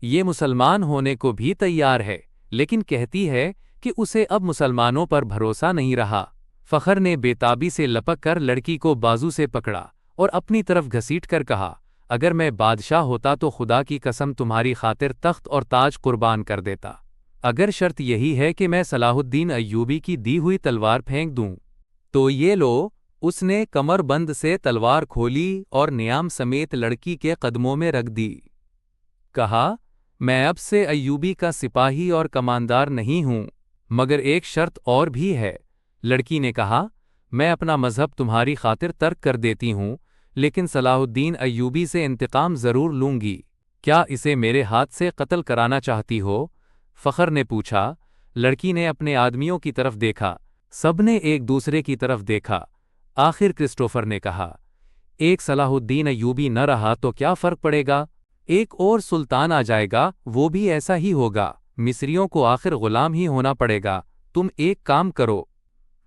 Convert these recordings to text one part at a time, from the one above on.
یہ مسلمان ہونے کو بھی تیار ہے، لیکن کہتی ہے کہ اسے اب مسلمانوں پر بھروسہ نہیں رہا۔ فخر نے بے تابی سے لپک کر لڑکی کو بازو سے پکڑا اور اپنی طرف گھسیٹ کر کہا، اگر میں بادشاہ ہوتا تو خدا کی قسم تمہاری خاطر تخت اور تاج قربان کر دیتا، اگر شرط یہی ہے کہ میں صلاح الدین ایوبی کی دی ہوئی تلوار پھینک دوں تو یہ لو۔ اس نے کمر بند سے تلوار کھولی اور نیام سمیت لڑکی کے قدموں میں رکھ دی۔ کہا، میں اب سے ایوبی کا سپاہی اور کماندار نہیں ہوں، مگر ایک شرط اور بھی ہے۔ لڑکی نے کہا، میں اپنا مذہب تمہاری خاطر ترک کر دیتی ہوں، لیکن صلاح الدین ایوبی سے انتقام ضرور لوں گی۔ کیا اسے میرے ہاتھ سے قتل کرانا چاہتی ہو؟ فخر نے پوچھا۔ لڑکی نے اپنے آدمیوں کی طرف دیکھا، سب نے ایک دوسرے کی طرف دیکھا۔ آخر کرسٹوفر نے کہا، ایک صلاح الدین ایوبی نہ رہا تو کیا فرق پڑے گا؟ ایک اور سلطان آ جائے گا، وہ بھی ایسا ہی ہوگا۔ مصریوں کو آخر غلام ہی ہونا پڑے گا۔ تم ایک کام کرو،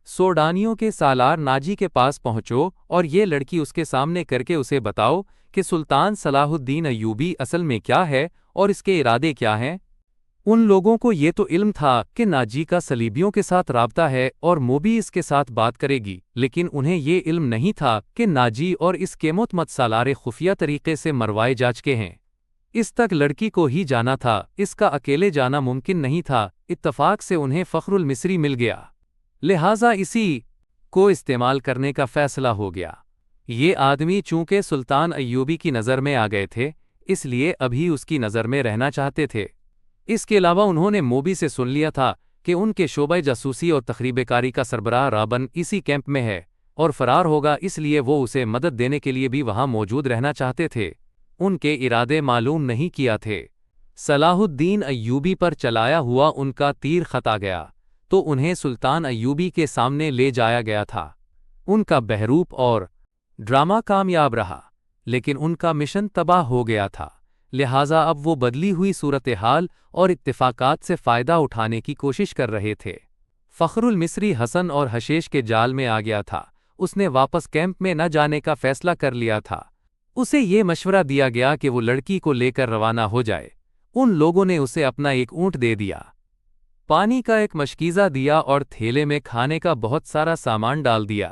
سوڈانیوں کے سالار ناجی کے پاس پہنچو اور یہ لڑکی اس کے سامنے کر کے اسے بتاؤ کہ سلطان صلاح الدین ایوبی اصل میں کیا ہے اور اس کے ارادے کیا ہیں۔ ان لوگوں کو یہ تو علم تھا کہ ناجی کا صلیبیوں کے ساتھ رابطہ ہے اور موبی اس کے ساتھ بات کرے گی، لیکن انہیں یہ علم نہیں تھا کہ ناجی اور اس کے مت سالار خفیہ طریقے سے مروائے جا چکے ہیں۔ اس تک لڑکی کو ہی جانا تھا، اس کا اکیلے جانا ممکن نہیں تھا۔ اتفاق سے انہیں فخر المصری مل گیا، لہٰذا اسی کو استعمال کرنے کا فیصلہ ہو گیا۔ یہ آدمی چونکہ سلطان ایوبی کی نظر میں آ گئے تھے، اس لیے ابھی اس کی نظر میں رہنا چاہتے تھے۔ اس کے علاوہ انہوں نے موبی سے سن لیا تھا کہ ان کے شعبہ جاسوسی اور تخریب کاری کا سربراہ رابن اسی کیمپ میں ہے اور فرار ہوگا، اس لیے وہ اسے مدد دینے کے لیے بھی وہاں موجود رہنا چاہتے تھے۔ ان کے ارادے معلوم نہیں کیا تھے۔ صلاح الدین ایوبی پر چلایا ہوا ان کا تیر خطا گیا تو انہیں سلطان ایوبی کے سامنے لے جایا گیا تھا۔ ان کا بہروپ اور ڈرامہ کامیاب رہا، لیکن ان کا مشن تباہ ہو گیا تھا، لہٰذا اب وہ بدلی ہوئی صورتحال اور اتفاقات سے فائدہ اٹھانے کی کوشش کر رہے تھے۔ فخر المصری حسن اور حشیش کے جال میں آ گیا تھا۔ اس نے واپس کیمپ میں نہ جانے کا فیصلہ کر لیا تھا۔ اسے یہ مشورہ دیا گیا کہ وہ لڑکی کو لے کر روانہ ہو جائے۔ ان لوگوں نے اسے اپنا ایک اونٹ دے دیا، پانی کا ایک مشکیزہ دیا اور تھیلے میں کھانے کا بہت سارا سامان ڈال دیا۔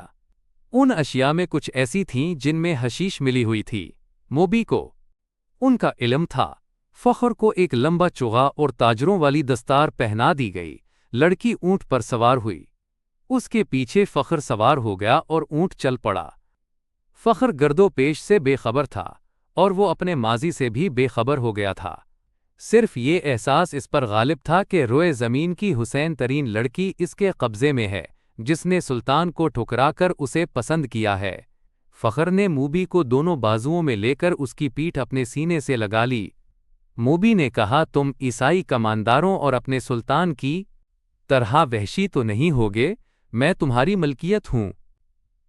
ان اشیاء میں کچھ ایسی تھیں جن میں حشیش ملی ہوئی تھی۔ موبی کو ان کا علم تھا۔ فخر کو ایک لمبا چوغا اور تاجروں والی دستار پہنا دی گئی۔ لڑکی اونٹ پر سوار ہوئی، اس کے پیچھے فخر سوار ہو گیا اور اونٹ چل پڑا۔ فخر گرد و پیش سے بے خبر تھا اور وہ اپنے ماضی سے بھی بے خبر ہو گیا تھا۔ صرف یہ احساس اس پر غالب تھا کہ روئے زمین کی حسین ترین لڑکی اس کے قبضے میں ہے، جس نے سلطان کو ٹھکرا کر اسے پسند کیا ہے۔ فخر نے موبی کو دونوں بازوؤں میں لے کر اس کی پیٹھ اپنے سینے سے لگا لی۔ موبی نے کہا، تم عیسائی کمانداروں اور اپنے سلطان کی طرح وحشی تو نہیں ہوگے، میں تمہاری ملکیت ہوں،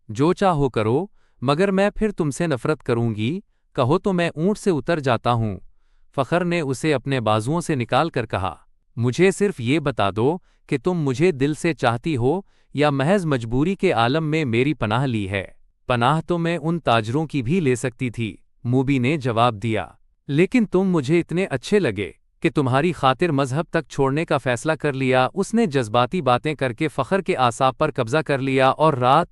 جو چاہو کرو، مگر میں پھر تم سے نفرت کروں گی، کہو تو میں اونٹ سے اتر جاتا ہوں۔ فخر نے اسے اپنے بازوؤں سے نکال کر کہا، مجھے صرف یہ بتا دو کہ تم مجھے دل سے چاہتی ہو یا محض مجبوری کے عالم میں میری پناہ لی ہے۔ پناہ تو میں ان تاجروں کی بھی لے سکتی تھی، موبی نے جواب دیا، لیکن تم مجھے اتنے اچھے لگے کہ تمہاری خاطر مذہب تک چھوڑنے کا فیصلہ کر لیا۔ اس نے جذباتی باتیں کر کے فخر کے اعصاب پر قبضہ کر لیا اور رات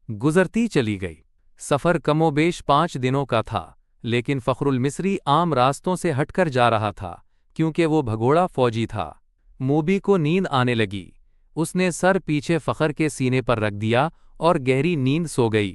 گزرتی چلی گئی۔ سفر کم و بیش 5 دنوں کا تھا، لیکن فخر المصری عام راستوں سے ہٹ کر جا رہا تھا کیونکہ وہ بھگوڑا فوجی تھا۔ موبی کو نیند آنے لگی، اس نے سر پیچھے فخر کے سینے پر رکھ دیا اور گہری نیند سو گئی۔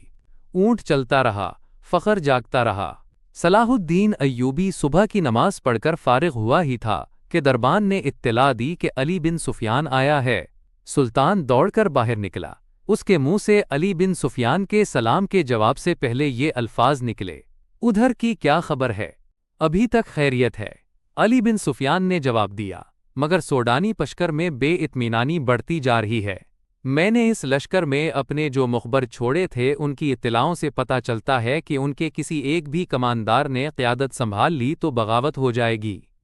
اونٹ چلتا رہا، فخر جاگتا رہا۔ صلاح الدین ایوبی صبح کی نماز پڑھ کر فارغ ہوا ہی تھا کہ دربان نے اطلاع دی کہ علی بن سفیان آیا ہے۔ سلطان دوڑ کر باہر نکلا، اس کے منہ سے علی بن سفیان کے سلام کے جواب سے پہلے یہ الفاظ نکلے، ادھر کی کیا خبر ہے؟ ابھی تک خیریت ہے؟ علی بن سفیان نے جواب دیا، مگر سوڈانی پشکر میں بے اطمینانی بڑھتی جا رہی ہے۔ میں نے اس لشکر میں اپنے جو مخبر چھوڑے تھے ان کی اطلاعوں سے پتہ چلتا ہے کہ ان کے کسی ایک بھی کماندار نے قیادت سنبھال لی تو بغاوت ہو جائے گی۔